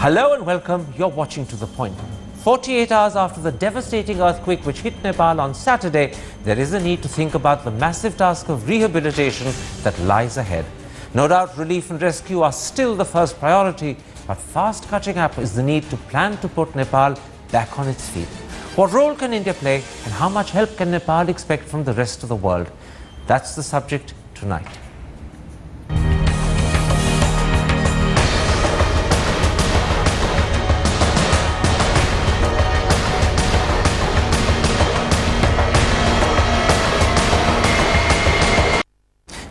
Hello and welcome. You're watching To The Point. 48 hours after the devastating earthquake which hit Nepal on Saturday, there is a need to think about the massive task of rehabilitation that lies ahead. No doubt relief and rescue are still the first priority, but fast catching up is the need to plan to put Nepal back on its feet. What role can India play and how much help can Nepal expect from the rest of the world? That's the subject tonight.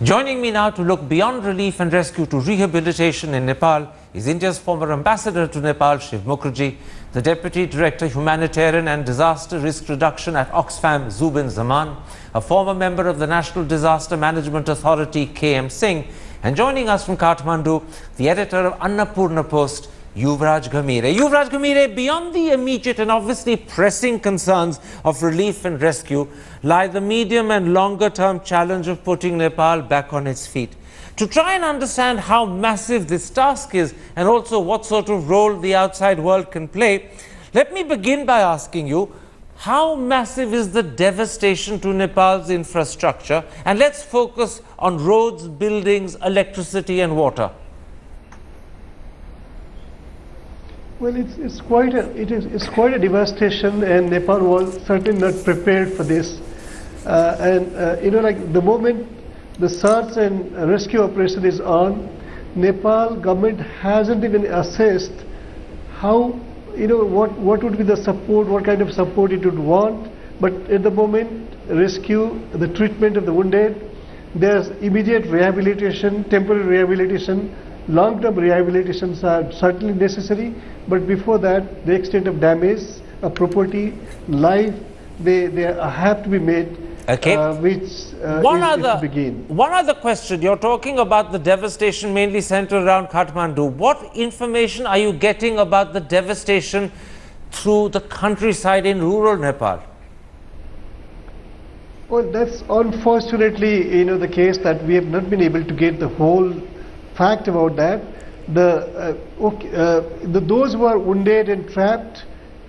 Joining me now to look beyond relief and rescue to rehabilitation in Nepal is India's former ambassador to Nepal, Shiv Mukherjee, the Deputy Director Humanitarian and Disaster Risk Reduction at Oxfam, Zubin Zaman, a former member of the National Disaster Management Authority, KM Singh, and joining us from Kathmandu, the editor of Annapurna Post, Yuvraj Ghamire. Yuvraj Ghamire, beyond the immediate and obviously pressing concerns of relief and rescue lie the medium and longer term challenge of putting Nepal back on its feet. To try and understand how massive this task is and also what sort of role the outside world can play, let me begin by asking you, how massive is the devastation to Nepal's infrastructure? And let's focus on roads, buildings, electricity and water. Well, it's quite a devastation, and Nepal was certainly not prepared for this. Like the moment the search and rescue operation is on, Nepal government hasn't even assessed how, what would be the support, what kind of support it would want. But at the moment, rescue, the treatment of the wounded, there's immediate rehabilitation, temporary rehabilitation. Long-term rehabilitations are certainly necessary, but before that, the extent of damage, property, life, they have to be made. Okay. One other question. You're talking about the devastation mainly centered around Kathmandu. What information are you getting about the devastation through the countryside in rural Nepal? Well, that's unfortunately, the case that we have not been able to get the whole fact about that. Those who are wounded and trapped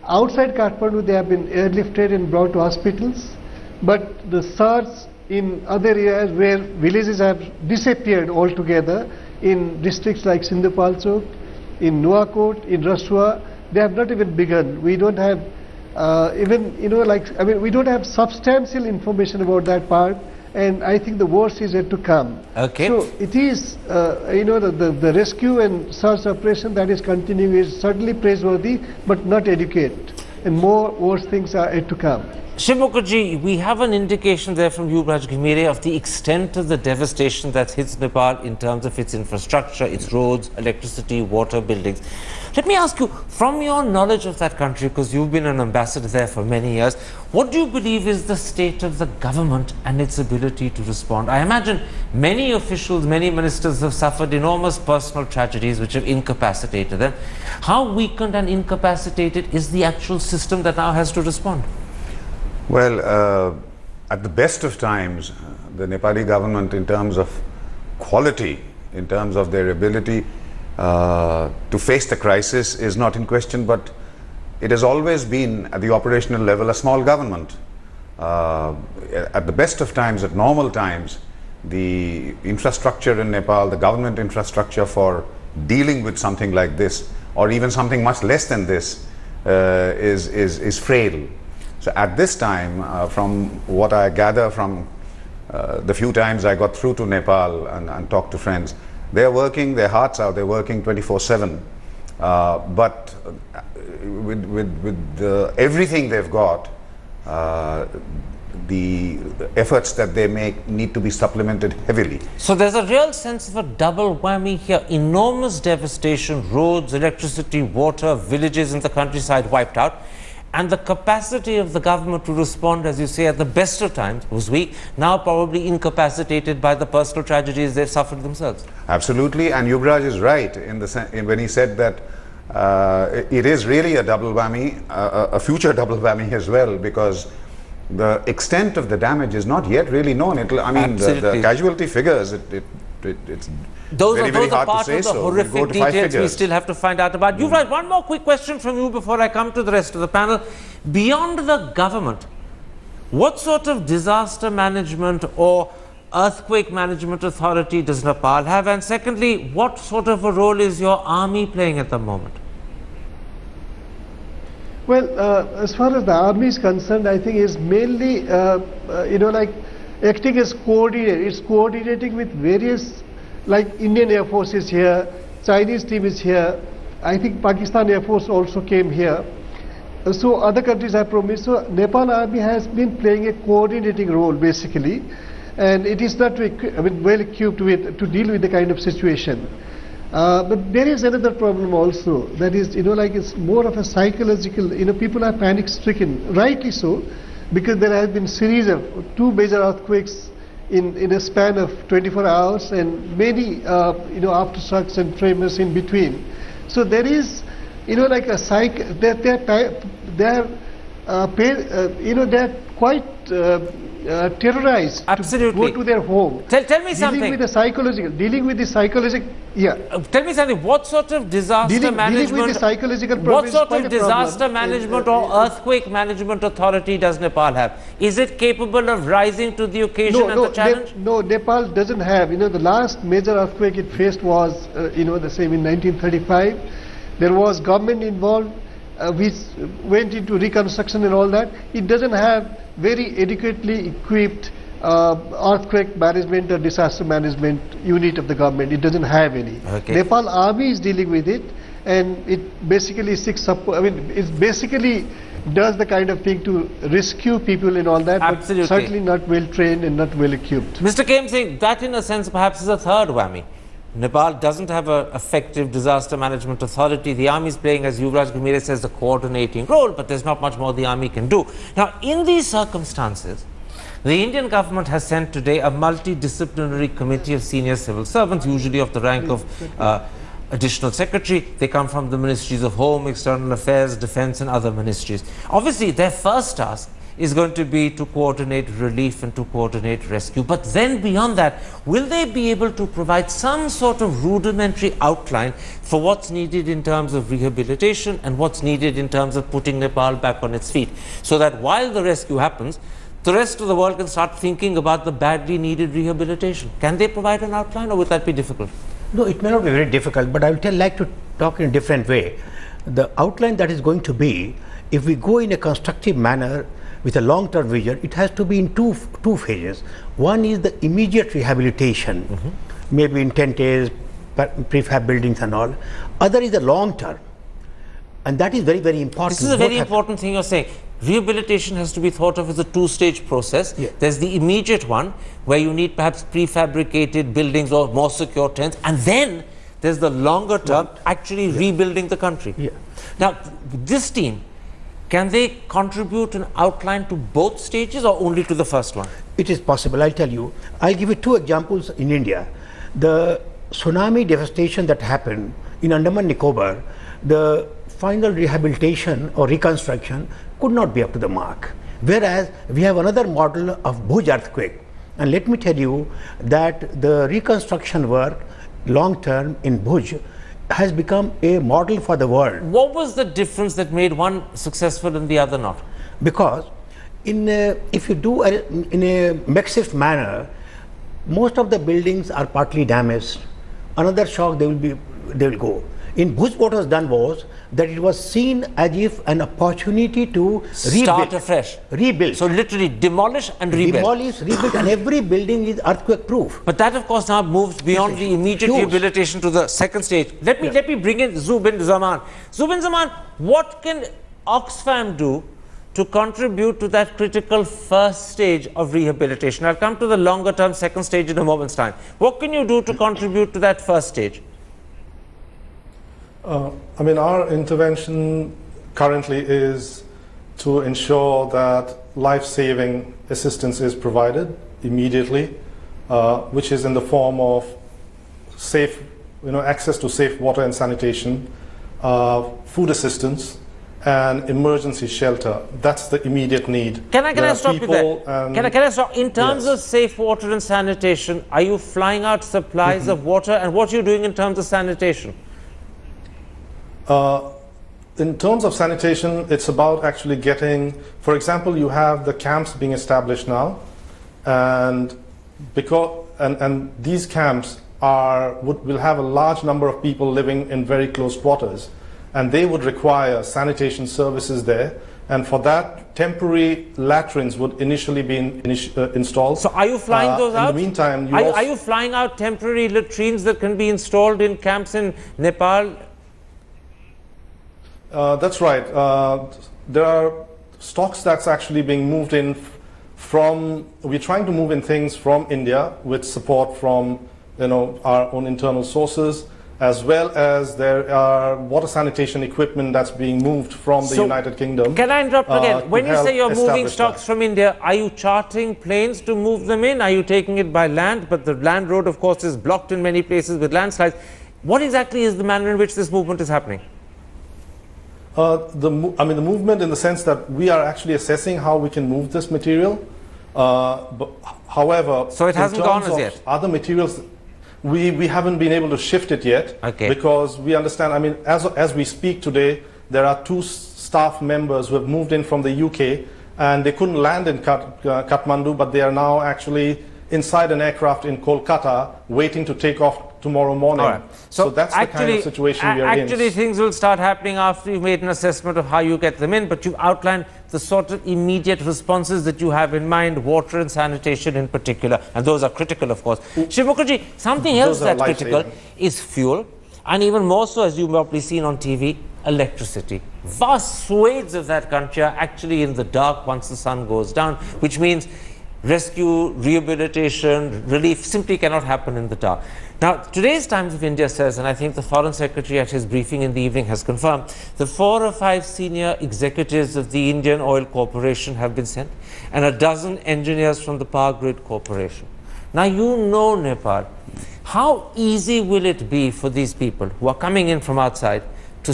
outside Kathmandu, they have been airlifted and brought to hospitals. But the search in other areas where villages have disappeared altogether, in districts like Sindhupalchok, in Nuwakot, in Rasua, they have not even begun. We don't have we don't have substantial information about that part. And I think the worst is yet to come. Okay. So it is, the rescue and search operation that is continuing is certainly praiseworthy, but not adequate. And more worse things are yet to come. Shiv Mukherjee, we have an indication there from Yuvraj Ghamire of the extent of the devastation that hits Nepal in terms of its infrastructure, its roads, electricity, water, buildings. Let me ask you, from your knowledge of that country, because you've been an ambassador there for many years, what do you believe is the state of the government and its ability to respond? I imagine many officials, many ministers have suffered enormous personal tragedies which have incapacitated them. How weakened and incapacitated is the actual system that now has to respond? Well, at the best of times, the Nepali government, in terms of quality, in terms of their ability to face the crisis, is not in question, but it has always been at the operational level a small government. At the best of times, at normal times, the infrastructure in Nepal, the government infrastructure for dealing with something like this, or even something much less than this, is frail. So at this time, from what I gather from the few times I got through to Nepal and talked to friends, they're working their hearts out, they're working 24/7. But with everything they've got, the efforts that they make need to be supplemented heavily. So there's a real sense of a double whammy here. Enormous devastation, roads, electricity, water, villages in the countryside wiped out. And the capacity of the government to respond, as you say, at the best of times was weak, now probably incapacitated by the personal tragedies they've suffered themselves. Absolutely, and Yuvraj is right when he said that it is really a double whammy, a future double whammy as well, because the extent of the damage is not yet really known. The casualty figures, it's Those very, are very hard to part say of the so. We'll horrific go to 5 details we figures. still have to find out about. Yuvraj, one more quick question from you before I come to the rest of the panel. Beyond the government, what sort of disaster management or earthquake management authority does Nepal have? And secondly, what sort of a role is your army playing at the moment? Well, as far as the army is concerned, I think is mainly, like acting as coordinator. It's coordinating with various, like Indian Air Force is here, Chinese team is here. I think Pakistan Air Force also came here. So other countries have promised. So Nepal Army has been playing a coordinating role basically, and it is not well equipped to deal with the kind of situation. But there is another problem also, that is, like it's more of a psychological, people are panic stricken, rightly so, because there has been series of 2 major earthquakes in a span of 24 hours and many, aftershocks and tremors in between. So there is, like a they're quite terrorized. Absolutely. To go to their home. Tell me something. Dealing with the psychological, yeah. Tell me something. What sort of disaster management? Dealing with the psychological what sort of disaster management or earthquake management authority does Nepal have? Is it capable of rising to the occasion and the challenge? No, Nepal doesn't have. The last major earthquake it faced was, the same in 1935. There was government involved, which went into reconstruction and all that. It doesn't have very adequately equipped earthquake management or disaster management unit of the government. It doesn't have any. Okay. Nepal Army is dealing with it, and it basically seeks support. It basically does the kind of thing to rescue people and all that, Absolutely. but certainly not well trained and not well equipped. Mr. Kame Singh, that in a sense perhaps is a third whammy. Nepal doesn't have an effective disaster management authority. The army is playing, as Yuvraj Ghamire says, a coordinating role, but there's not much more the army can do. Now, in these circumstances, the Indian government has sent today a multidisciplinary committee of senior civil servants, usually of the rank of additional secretary. They come from the ministries of Home, External Affairs, Defense and other ministries. Obviously, their first task is going to be to coordinate relief and to coordinate rescue. But then beyond that, will they be able to provide some sort of rudimentary outline for what's needed in terms of rehabilitation and what's needed in terms of putting Nepal back on its feet, so that while the rescue happens, the rest of the world can start thinking about the badly needed rehabilitation? Can they provide an outline, or would that be difficult? No, it may not be very difficult, but I would like to talk in a different way. The outline that is going to be, if we go in a constructive manner with a long-term vision, it has to be in two phases. One is the immediate rehabilitation, maybe in 10 days, prefab buildings and all. Other is the long-term, and that is very, very important. This is a very important thing you're saying. Rehabilitation has to be thought of as a 2-stage process. Yeah. There's the immediate one, where you need perhaps prefabricated buildings or more secure tents, and then there's the longer term, actually rebuilding the country. Yeah. Now, this team, can they contribute an outline to both stages or only to the first one? It is possible, I'll tell you. I'll give you 2 examples in India. The tsunami devastation that happened in Andaman Nicobar, the final rehabilitation or reconstruction could not be up to the mark. Whereas we have another model of Bhuj earthquake. And let me tell you that the reconstruction work long term in Bhuj has become a model for the world. What was the difference that made one successful and the other not? Because if you do in a makeshift manner, most of the buildings are partly damaged. Another shock they will go. In Bhuj, what was done was that it was seen as if an opportunity to start afresh. Rebuild. So literally demolish and rebuild. Demolish, rebuild, and every building is earthquake proof. But that of course now moves beyond the immediate rehabilitation to the second stage. Let me bring in Zubin Zaman. Zubin Zaman, what can Oxfam do to contribute to that critical first stage of rehabilitation? I'll come to the longer term second stage in a moment's time. What can you do to contribute to that first stage? Our intervention currently is to ensure that life-saving assistance is provided immediately, which is in the form of safe, access to safe water and sanitation, food assistance, and emergency shelter. That's the immediate need. Can I stop you there? Can I stop? In terms Yes. of safe water and sanitation, are you flying out supplies of water, and what are you doing in terms of sanitation? In terms of sanitation, it's about actually getting, for example, you have the camps being established now, and these camps will have a large number of people living in very close quarters, and they would require sanitation services there, and for that temporary latrines would initially be installed. So are you flying those out? In the meantime, are you flying out temporary latrines that can be installed in camps in Nepal? That's right. There are stocks that's actually being moved in we're trying to move in things from India with support from our own internal sources, as well as there are water sanitation equipment that's being moved from the United Kingdom. Can I interrupt again? When you say you're moving stocks from India, are you chartering planes to move them in? Are you taking it by land? But the land road, of course, is blocked in many places with landslides. What exactly is the manner in which this movement is happening? The movement in the sense that we are actually assessing how we can move this material. However, so it hasn't gone as yet. Other materials, we haven't been able to shift it yet. Okay. Because we understand. As we speak today, there are 2 staff members who have moved in from the UK, and they couldn't land in Kathmandu, but they are now actually inside an aircraft in Kolkata, waiting to take off tomorrow morning. All right. So that's the kind of situation we are in. Actually, things will start happening after you've made an assessment of how you get them in, but you've outlined the sort of immediate responses that you have in mind, water and sanitation in particular, and those are critical, of course. Shiv Mukherjee, something else that's critical is fuel, and even more so, as you've probably seen on TV, electricity. Vast swathes of that country are actually in the dark once the sun goes down, which means rescue, rehabilitation, relief simply cannot happen in the dark. Now, today's Times of India says, and I think the Foreign Secretary at his briefing in the evening has confirmed, that 4 or 5 senior executives of the Indian Oil Corporation have been sent, and a dozen engineers from the Power Grid Corporation. Now, you know Nepal. How easy will it be for these people who are coming in from outside to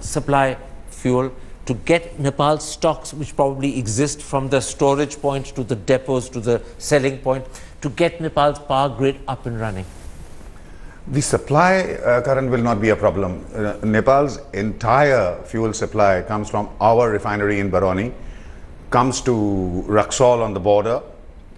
resupply fuel, to get Nepal's stocks, which probably exist from the storage point to the depots to the selling point, to get Nepal's power grid up and running? The supply, Karan, will not be a problem. Nepal's entire fuel supply comes from our refinery in Barauni, comes to Raxaul on the border,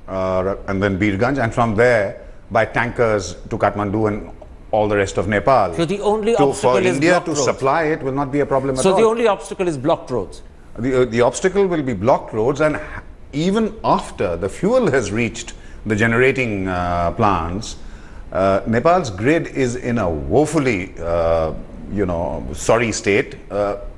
and then Birganj, and from there by tankers to Kathmandu and all the rest of Nepal. So the only obstacle is India blocked to roads. supply it will not be a problem at all. So the only obstacle is blocked roads. The obstacle will be blocked roads, and even after the fuel has reached the generating plants, Nepal's grid is in a woefully, sorry state.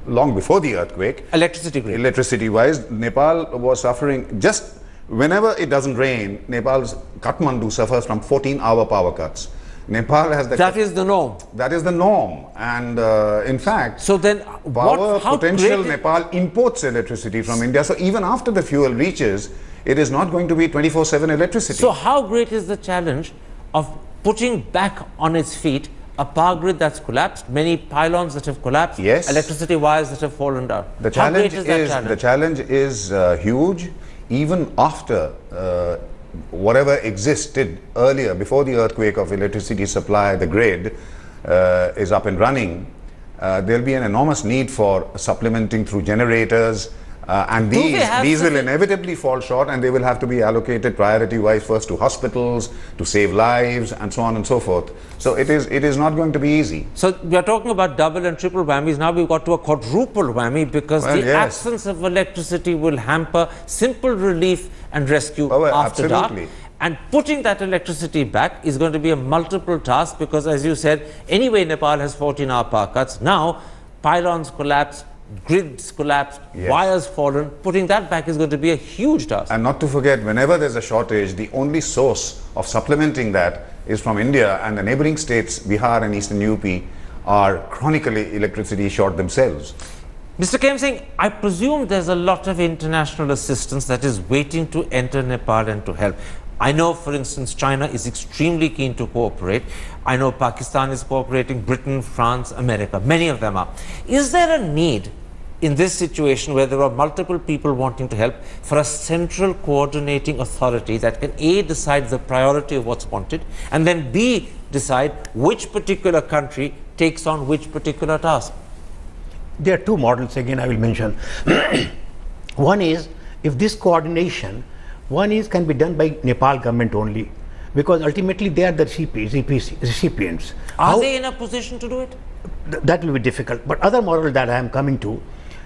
Long before the earthquake, electricity-wise, Nepal was suffering. Just whenever it doesn't rain, Nepal's Kathmandu suffers from 14-hour power cuts. Nepal has that is the norm. That is the norm, and in fact, so then how potential Nepal imports electricity from India. So even after the fuel reaches, it is not going to be 24/7 electricity. So how great is the challenge of putting back on its feet a power grid that's collapsed, many pylons that have collapsed, yes, electricity wires that have fallen down? The challenge is huge. Even after whatever existed earlier, before the earthquake, of electricity supply, the grid is up and running, there will be an enormous need for supplementing through generators, and these will inevitably fall short, and they will have to be allocated priority-wise first to hospitals, to save lives, and so on and so forth. So it is not going to be easy. So we are talking about double and triple whammies. Now we've got to a quadruple whammy, because the absence of electricity will hamper simple relief and rescue after dark. And putting that electricity back is going to be a multiple task, because, as you said, anyway Nepal has 14-hour power cuts. Now pylons collapse, grids collapsed, wires fallen. Putting that back is going to be a huge task. And not to forget, whenever there's a shortage, the only source of supplementing that is from India, and the neighboring states, Bihar and Eastern UP, are chronically electricity short themselves. Mr. Khem Singh, I presume there's a lot of international assistance that is waiting to enter Nepal and to help. I know, for instance, China is extremely keen to cooperate. I know Pakistan is cooperating, Britain, France, America, many of them are. Is there a need in this situation where there are multiple people wanting to help for a central coordinating authority that can A, decide the priority of what's wanted, and then B, decide which particular country takes on which particular task? There are two models again I will mention. One is, if this coordination, can be done by Nepal government only, because ultimately they are the recipients. Are they in a position to do it? That will be difficult. But other model that I am coming to,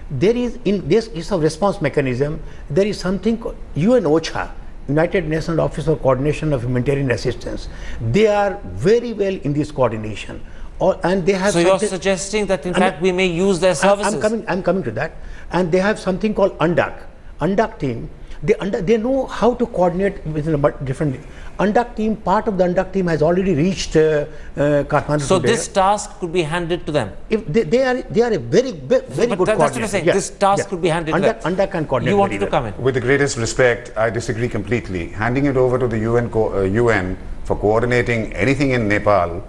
there is, in this is a response mechanism, there is something called UN OCHA, United Nations Office of Coordination of Humanitarian Assistance. They are very well in this coordination. And they have. So you're suggesting that in fact we may use their services? I'm coming to that. And they have something called UNDAC team. They know how to coordinate within a different. UNDAC team, part of the UNDAC team has already reached Kathmandu. So this task could be handed to them? If they are a very good coordinator. That's what I'm saying. This task could be handed to them. UNDAC can coordinate. You wanted to come in? With the greatest respect, I disagree completely. Handing it over to the UN for coordinating anything in Nepal,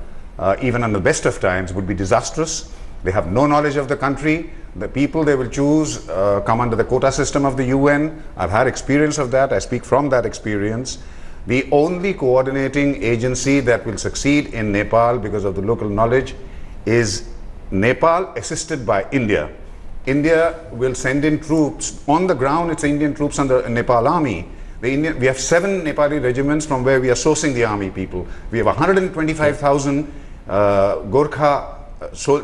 even on the best of times, would be disastrous. They have no knowledge of the country. The people they will choose come under the quota system of the UN. I've had experience of that. I speak from that experience. The only coordinating agency that will succeed in Nepal because of the local knowledge is Nepal, assisted by India. India will send in troops. On the ground, it's Indian troops and the Nepal army. We have 7 Nepali regiments from where we are sourcing the army people. We have 125,000 Gorkha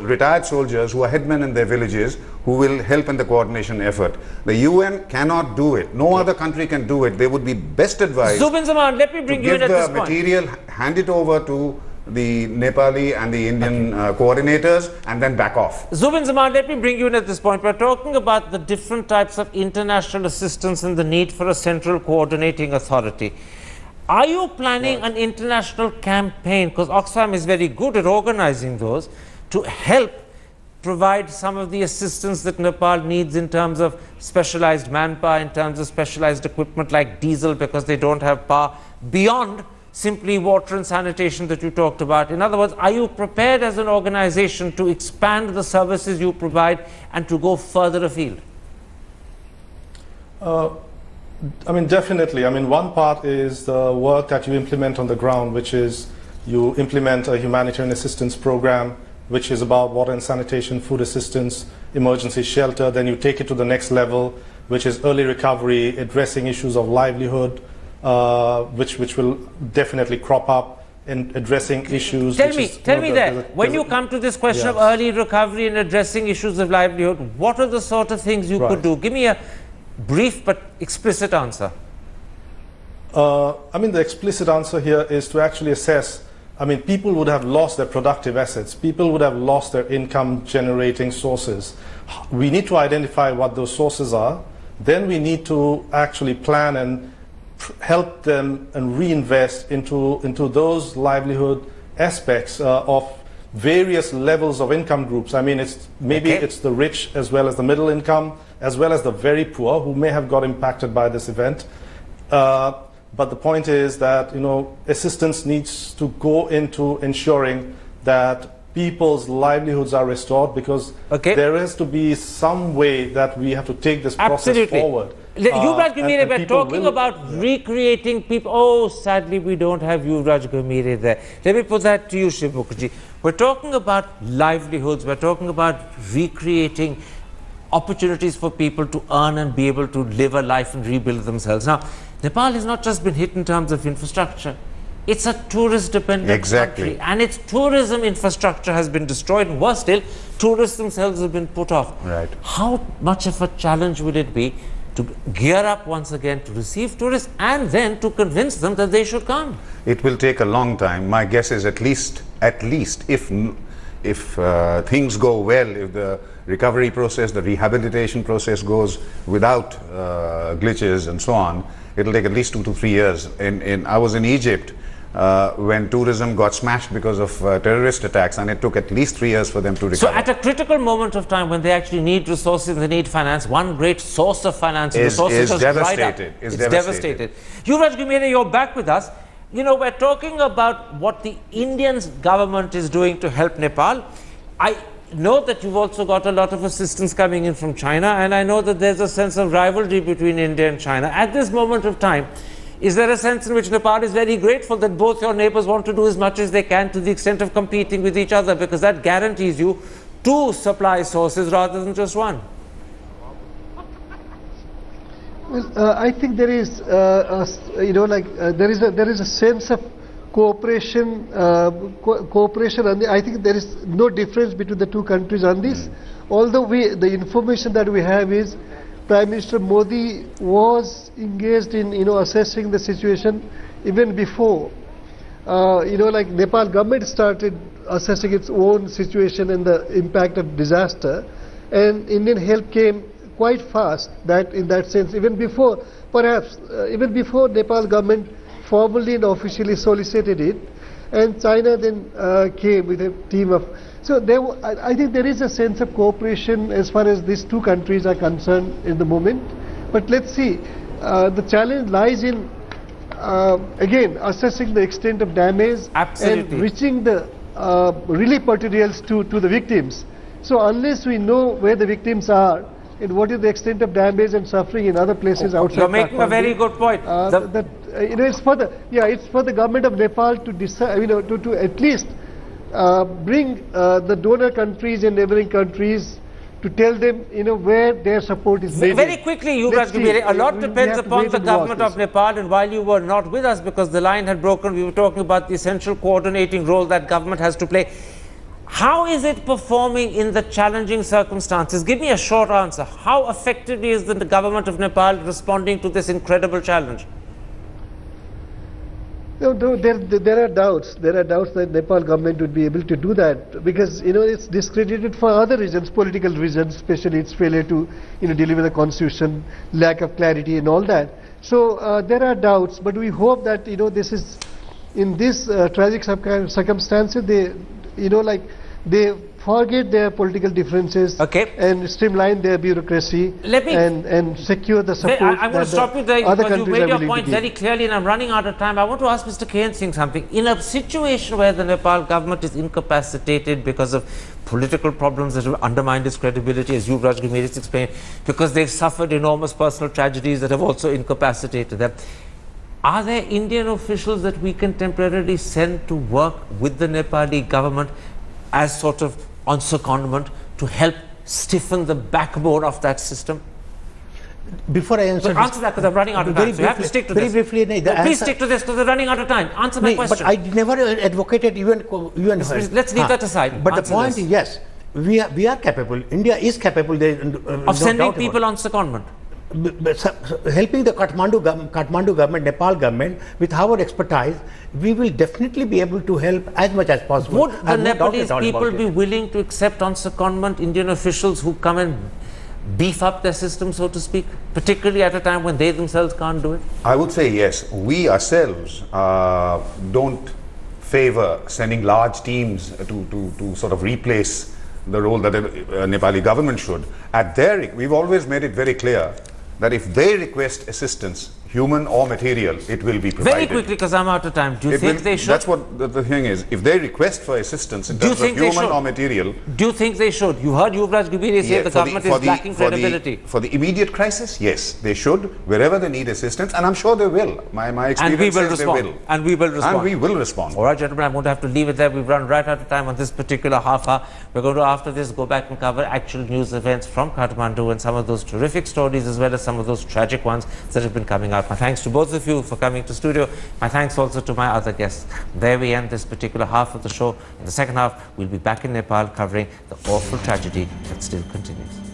retired soldiers who are headmen in their villages who will help in the coordination effort. The UN cannot do it. No other country can do it. They would be best advised. Zubin Zaman, let me bring you in at this point. Give the material, hand it over to the Nepali and the Indian coordinators, and then back off. Zubin Zaman, let me bring you in at this point. We're talking about the different types of international assistance and the need for a central coordinating authority. Are you planning an international campaign, because Oxfam is very good at organizing those, to help provide some of the assistance that Nepal needs in terms of specialized manpower, in terms of specialized equipment like diesel, because they don't have power, beyond simply water and sanitation that you talked about? In other words, are you prepared as an organization to expand the services you provide and to go further afield? I mean, definitely. I mean, one part is the work that you implement on the ground, which is you implement a humanitarian assistance program, which is about water and sanitation, food assistance, emergency shelter. Then you take it to the next level, which is early recovery, addressing issues of livelihood, which will definitely crop up in addressing issues. Tell me that when you come to this question of early recovery and addressing issues of livelihood, what are the sort of things you could do? Give me a brief but explicit answer. I mean, the explicit answer here is to actually assess. I mean, people would have lost their productive assets. People would have lost their income generating sources. We need to identify what those sources are. Then we need to actually plan and help them and reinvest into those livelihood aspects of various levels of income groups. I mean, it's the rich as well as the middle income, as well as the very poor who may have got impacted by this event. But the point is that, you know, assistance needs to go into ensuring that people's livelihoods are restored, because there has to be some way that we have to take this process forward. Yuvraj Ghamire, we're talking about recreating people. Oh, sadly, we don't have Yuvraj Ghamire there. Let me put that to you, Shiv Mukherjee. We're talking about livelihoods. We're talking about recreating opportunities for people to earn and be able to live a life and rebuild themselves. Now, Nepal has not just been hit in terms of infrastructure. It's a tourist-dependent country, and its tourism infrastructure has been destroyed, and worse still, tourists themselves have been put off. Right. How much of a challenge would it be to gear up once again to receive tourists and then to convince them that they should come? It will take a long time. My guess is at least if things go well, if the recovery process, the rehabilitation process goes without glitches and so on, it'll take at least 2 to 3 years. I was in Egypt when tourism got smashed because of terrorist attacks, and it took at least 3 years for them to recover. So at a critical moment of time when they actually need resources, they need finance, one great source of finance is devastated. It's devastated. Yuvraj Gumere, you're back with us. You know, we're talking about what the Indian government is doing to help Nepal. I know that you've also got a lot of assistance coming in from China, and I know that there's a sense of rivalry between India and China. At this moment of time, is there a sense in which Nepal is very grateful that both your neighbors want to do as much as they can to the extent of competing with each other, because that guarantees you two supply sources rather than just one? Well, I think there is, there is a sense of cooperation. And I think there is no difference between the two countries on this. Although the information that we have is Prime Minister Modi was engaged in assessing the situation even before Nepal government started assessing its own situation and the impact of disaster, and Indian help came quite fast. That in that sense, even before even before Nepal government formally and officially solicited it, and China then came with a team of. So I think there is a sense of cooperation as far as these two countries are concerned in the moment. But let's see, the challenge lies in, again, assessing the extent of damage. Absolutely. And reaching the relief materials to the victims. So unless we know where the victims are and what is the extent of damage and suffering in other places outside, you're making a very good point. It's for the government of Nepal to decide, to at least bring the donor countries and neighboring countries to tell them, where their support is needed. Very quickly, Yuvraj Gumere, a lot depends upon the government of Nepal, and while you were not with us because the line had broken, we were talking about the essential coordinating role that government has to play. How is it performing in the challenging circumstances? Give me a short answer. How effectively is the government of Nepal responding to this incredible challenge? No, there are doubts. There are doubts that Nepal government would be able to do that because it's discredited for other reasons, political reasons, especially its failure to deliver the constitution, lack of clarity, and all that. So there are doubts, but we hope that this is in this tragic circumstances they forget their political differences and streamline their bureaucracy and secure the support. I'm going to stop you there because you made your point very clearly and I'm running out of time. I want to ask Mr. Karan Singh something. In a situation where the Nepal government is incapacitated because of political problems that have undermined its credibility, as Yuvraj Gumere has explained, because they've suffered enormous personal tragedies that have also incapacitated them, are there Indian officials that we can temporarily send to work with the Nepali government as sort of on secondment to help stiffen the backbone of that system? Before I answer that because I'm running out of time. So you have to stick to this. Very briefly, please stick to this because we're running out of time. Answer my question. But I never advocated UN. Let's leave that aside. But the point is, yes, we are capable. India is capable of sending people on secondment. Helping the Kathmandu government, Nepal government, with our expertise, we will definitely be able to help as much as possible. Would the Nepalese people be willing to accept on secondment Indian officials who come and beef up their system, so to speak, particularly at a time when they themselves can't do it? I would say yes. We ourselves don't favor sending large teams to sort of replace the role that the Nepali government should. We've always made it very clear that if they request assistance, human or material, it will be provided. Very quickly, because I'm out of time. Do you think they should? That's what the thing is. If they request for assistance in terms of human or material... Do you think they should? You heard Yuvraj Gumere say the government is lacking credibility. For the immediate crisis, yes, they should, wherever they need assistance, and I'm sure they will. My experience says they will. And we will respond. And we will respond. All right, gentlemen, I'm going to have to leave it there. We've run right out of time on this particular half hour. We're going to, after this, go back and cover actual news events from Kathmandu and some of those terrific stories as well as some of those tragic ones that have been coming out. My thanks to both of you for coming to studio. My thanks also to my other guests. There we end this particular half of the show. In the second half, we'll be back in Nepal covering the awful tragedy that still continues.